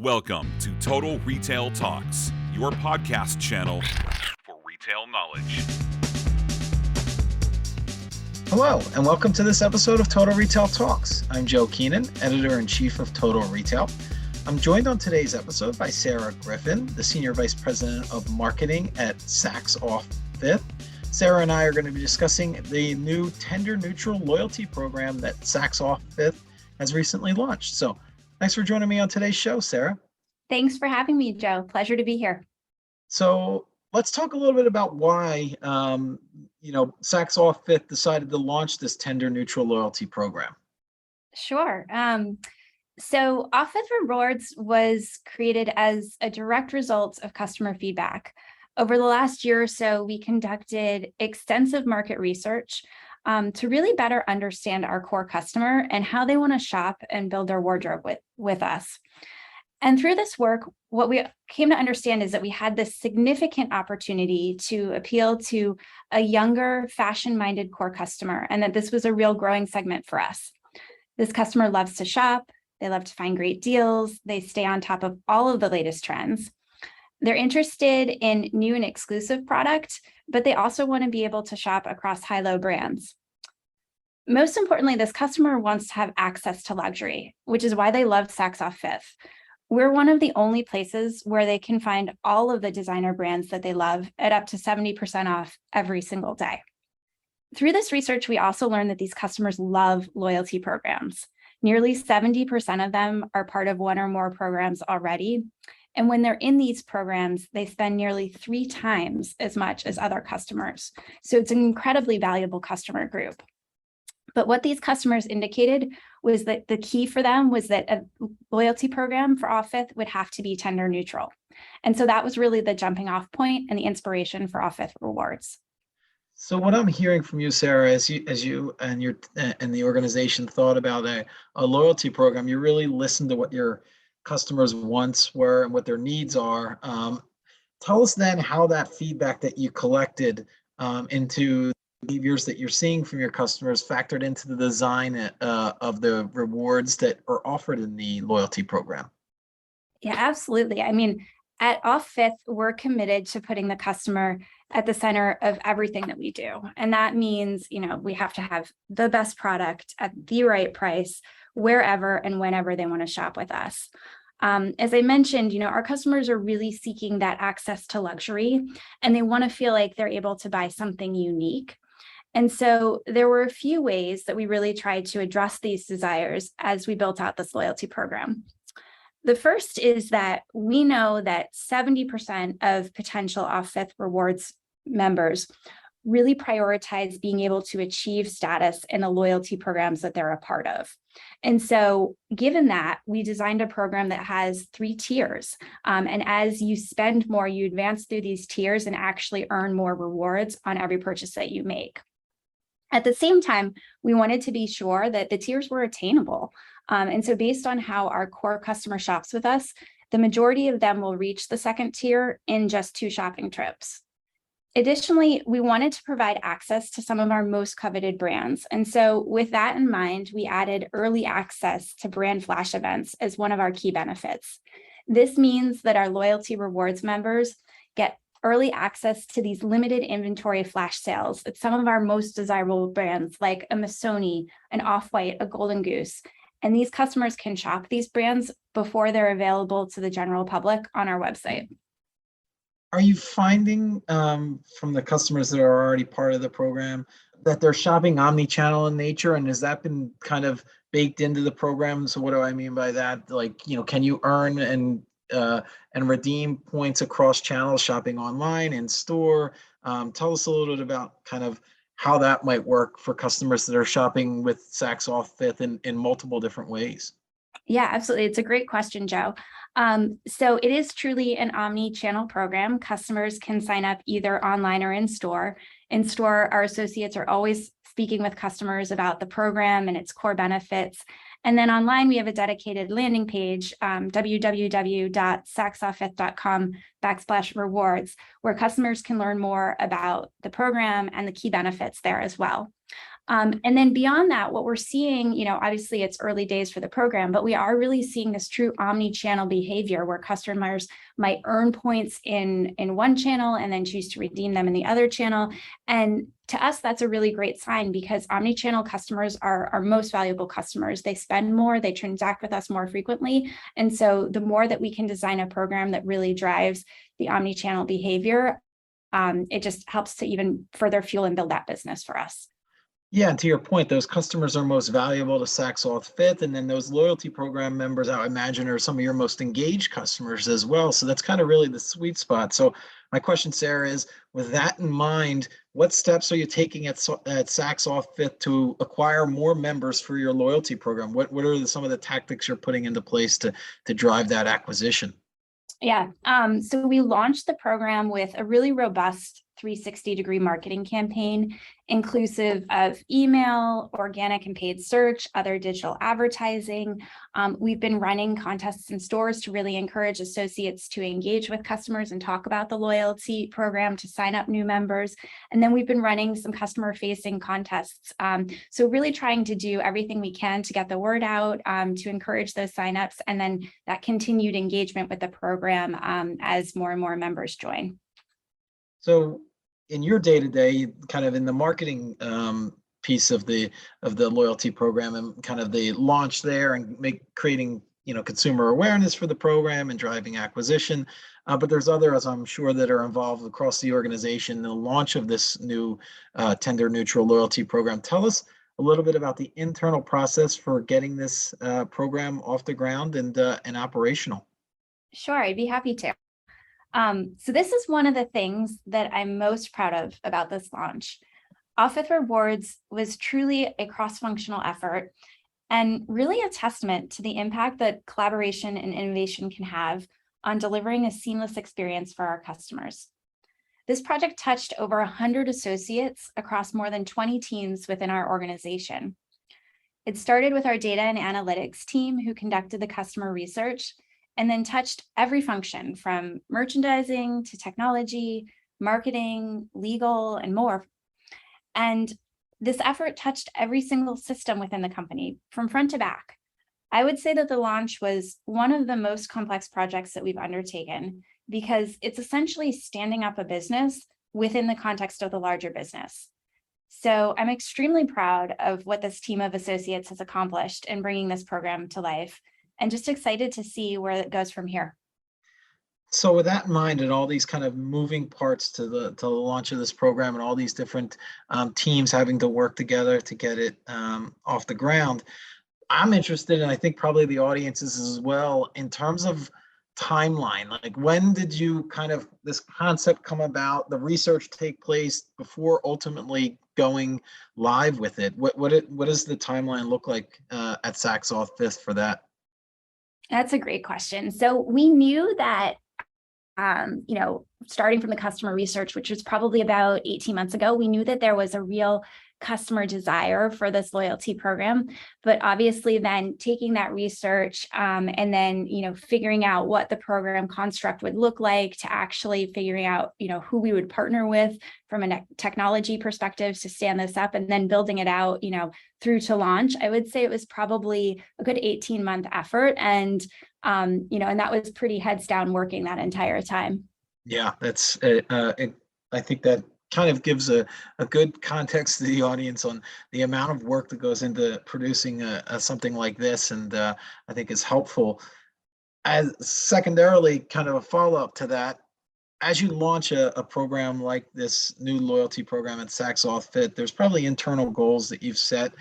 Welcome to Total Retail Talks, your podcast channel for retail knowledge. Hello, and welcome to this episode of Total Retail Talks. I'm Joe Keenan, Editor-in-Chief of Total Retail. I'm joined on today's episode by Sara Griffin, the Senior Vice President of Marketing at Saks Off 5th. Sara and I are going to be discussing the new tender-neutral loyalty program that Saks Off 5th has recently launched. So thanks for joining me on today's show, Sara. Thanks for having me, Joe. Pleasure to be here. So let's talk a little bit about why, Saks Off 5th decided to launch this tender-neutral loyalty program. Sure. So Off 5th Rewards was created as a direct result of customer feedback. Over the last year or so, we conducted extensive market research to really better understand our core customer and how they want to shop and build their wardrobe with us. And through this work, what we came to understand is that we had this significant opportunity to appeal to a younger, fashion-minded core customer, and that this was a real growing segment for us. This customer loves to shop, they love to find great deals, they stay on top of all of the latest trends. They're interested in new and exclusive product, but they also want to be able to shop across high-low brands. Most importantly, this customer wants to have access to luxury, which is why they love Saks Off 5th. We're one of the only places where they can find all of the designer brands that they love at up to 70% off every single day. Through this research, we also learned that these customers love loyalty programs. Nearly 70% of them are part of one or more programs already. And when they're in these programs, they spend nearly 3 times as much as other customers. So it's an incredibly valuable customer group. But what these customers indicated was that the key for them was that a loyalty program for Off 5th would have to be tender neutral. And so that was really the jumping off point and the inspiration for Off 5th Rewards. So what I'm hearing from you, Sara, as you and the organization thought about a loyalty program, you really listened to what your customers' wants were and what their needs are. Tell us then how that feedback that you collected into behaviors that you're seeing from your customers factored into the design of the rewards that are offered in the loyalty program. Yeah, absolutely. I mean, at Off 5th, we're committed to putting the customer at the center of everything that we do. And that means, we have to have the best product at the right price, wherever and whenever they want to shop with us. As I mentioned, our customers are really seeking that access to luxury, and they want to feel like they're able to buy something unique. And so there were a few ways that we really tried to address these desires as we built out this loyalty program. The first is that we know that 70% of potential Off 5th Rewards members really prioritize being able to achieve status in the loyalty programs that they're a part of. And so given that, we designed a program that has 3 tiers. And as you spend more, you advance through these tiers and actually earn more rewards on every purchase that you make. At the same time, we wanted to be sure that the tiers were attainable. And so based on how our core customer shops with us, the majority of them will reach the second tier in just 2 shopping trips. Additionally, we wanted to provide access to some of our most coveted brands. And so with that in mind, we added early access to brand flash events as one of our key benefits. This means that our loyalty rewards members get early access to these limited inventory flash sales at some of our most desirable brands like a Missoni, an Off-White, a Golden Goose. And these customers can shop these brands before they're available to the general public on our website. Are you finding from the customers that are already part of the program that they're shopping omnichannel in nature? And has that been kind of baked into the program? So what do I mean by that? Like, can you earn and redeem points across channels, shopping online, in store? Tell us a little bit about kind of how that might work for customers that are shopping with Saks Off 5th in multiple different ways. Yeah, absolutely. It's a great question, Joe. So it is truly an omni-channel program. Customers can sign up either online or in store. In store, our associates are always speaking with customers about the program and its core benefits. And then online, we have a dedicated landing page, www.saksoff5th.com/rewards, where customers can learn more about the program and the key benefits there as well. And then beyond that, what we're seeing, obviously it's early days for the program, but we are really seeing this true omni-channel behavior where customers might earn points in one channel and then choose to redeem them in the other channel. And to us, that's a really great sign because omni-channel customers are our most valuable customers. They spend more, they transact with us more frequently. And so the more that we can design a program that really drives the omni-channel behavior, it just helps to even further fuel and build that business for us. Yeah, and to your point, those customers are most valuable to Saks Off Fifth, and then those loyalty program members, I imagine, are some of your most engaged customers as well. So that's kind of really the sweet spot. So my question, Sarah, is with that in mind, what steps are you taking at Saks Off Fifth to acquire more members for your loyalty program? What are some of the tactics you're putting into place to drive that acquisition? Yeah. So we launched the program with a really robust 360-degree marketing campaign, inclusive of email, organic and paid search, other digital advertising. We've been running contests in stores to really encourage associates to engage with customers and talk about the loyalty program to sign up new members. And then we've been running some customer-facing contests. So really trying to do everything we can to get the word out, to encourage those signups, and then that continued engagement with the program as more and more members join. So in your day-to-day, kind of in the marketing piece of the loyalty program and kind of the launch there and creating consumer awareness for the program and driving acquisition, but there's others I'm sure that are involved across the organization in the launch of this new tender neutral loyalty program. Tell us a little bit about the internal process for getting this program off the ground and operational. Sure, I'd be happy to. So this is one of the things that I'm most proud of about this launch. Off Fifth Rewards was truly a cross-functional effort and really a testament to the impact that collaboration and innovation can have on delivering a seamless experience for our customers. This project touched over 100 associates across more than 20 teams within our organization. It started with our data and analytics team who conducted the customer research and then touched every function from merchandising to technology, marketing, legal, and more. And this effort touched every single system within the company from front to back. I would say that the launch was one of the most complex projects that we've undertaken because it's essentially standing up a business within the context of the larger business. So I'm extremely proud of what this team of associates has accomplished in bringing this program to life, and just excited to see where it goes from here. So with that in mind and all these kind of moving parts to the launch of this program and all these different teams having to work together to get it off the ground, I'm interested, and I think probably the audience is as well, in terms of timeline. Like, when did you this concept come about, the research take place before ultimately going live with it? What does the timeline look like at Saks Off Fifth for that? That's a great question. So we knew that, starting from the customer research, which was probably about 18 months ago, we knew that there was a real customer desire for this loyalty program. But obviously then taking that research and then, figuring out what the program construct would look like, to actually figuring out, who we would partner with from a technology perspective to stand this up, and then building it out, through to launch. I would say it was probably a good 18-month effort. And, and that was pretty heads down working that entire time. Yeah, that's I think that kind of gives a good context to the audience on the amount of work that goes into producing something like this, and I think is helpful. As secondarily, kind of a follow-up to that, as you launch a program like this new loyalty program at Saks Off Fifth, there's probably internal goals that you've set,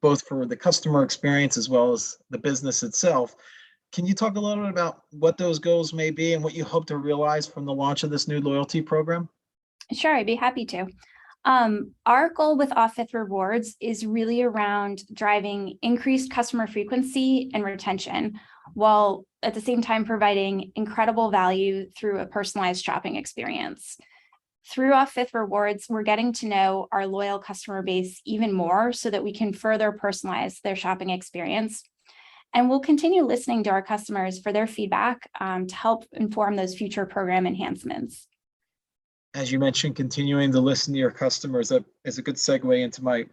both for the customer experience as well as the business itself. Can you talk a little bit about what those goals may be and what you hope to realize from the launch of this new loyalty program? Sure, I'd be happy to. Our goal with Off Fifth Rewards is really around driving increased customer frequency and retention, while at the same time providing incredible value through a personalized shopping experience. Through Off Fifth Rewards, we're getting to know our loyal customer base even more so that we can further personalize their shopping experience. And we'll continue listening to our customers for their feedback to help inform those future program enhancements. As you mentioned, continuing to listen to your customers, that is a good segue into my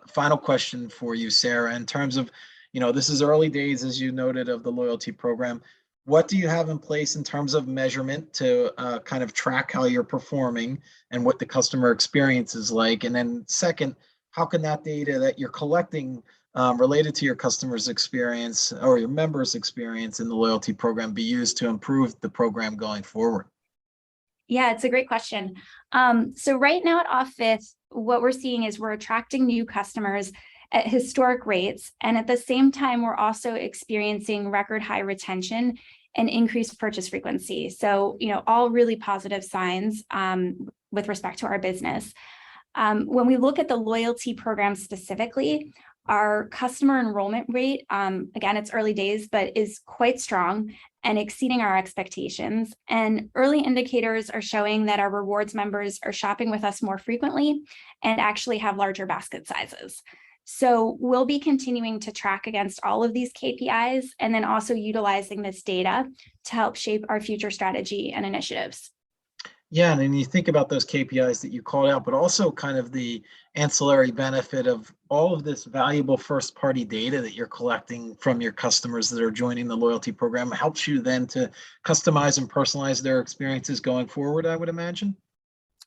Final question for you, Sarah, in terms of, this is early days, as you noted, of the loyalty program. What do you have in place in terms of measurement to kind of track how you're performing and what the customer experience is like? And then second, how can that data that you're collecting related to your customer's experience or your members' experience in the loyalty program be used to improve the program going forward? Yeah, it's a great question. So right now at Off Fifth, what we're seeing is we're attracting new customers at historic rates. And at the same time, we're also experiencing record high retention and increased purchase frequency. So, all really positive signs with respect to our business. When we look at the loyalty program specifically, our customer enrollment rate, again, it's early days, but is quite strong and exceeding our expectations. And early indicators are showing that our rewards members are shopping with us more frequently and actually have larger basket sizes. So we'll be continuing to track against all of these KPIs and then also utilizing this data to help shape our future strategy and initiatives. Yeah, and then you think about those KPIs that you called out, but also kind of the ancillary benefit of all of this valuable first-party data that you're collecting from your customers that are joining the loyalty program helps you then to customize and personalize their experiences going forward, I would imagine.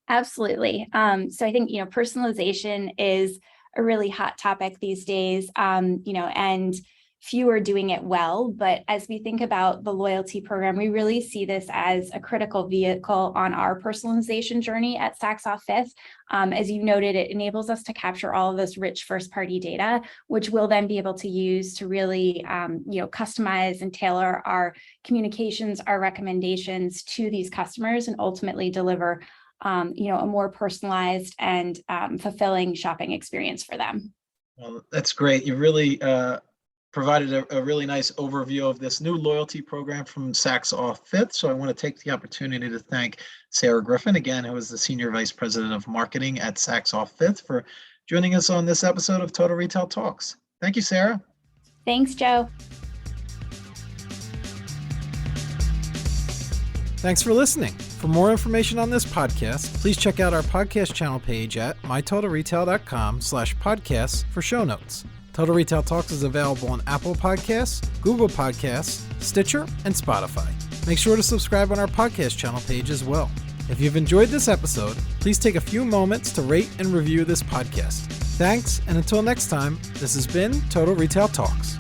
Absolutely. So I think, personalization is a really hot topic these days, and few are doing it well. But as we think about the loyalty program, we really see this as a critical vehicle on our personalization journey at Saks Off Fifth. As you noted, it enables us to capture all of this rich first-party data, which we'll then be able to use to really, customize and tailor our communications, our recommendations to these customers, and ultimately deliver, a more personalized and fulfilling shopping experience for them. Well, that's great. You really provided a really nice overview of this new loyalty program from Saks Off Fifth. So I want to take the opportunity to thank Sara Griffin, again, who is the Senior Vice President of Marketing at Saks Off Fifth, for joining us on this episode of Total Retail Talks. Thank you, Sarah. Thanks, Joe. Thanks for listening. For more information on this podcast, please check out our podcast channel page at mytotalretail.com/podcasts for show notes. Total Retail Talks is available on Apple Podcasts, Google Podcasts, Stitcher, and Spotify. Make sure to subscribe on our podcast channel page as well. If you've enjoyed this episode, please take a few moments to rate and review this podcast. Thanks, and until next time, this has been Total Retail Talks.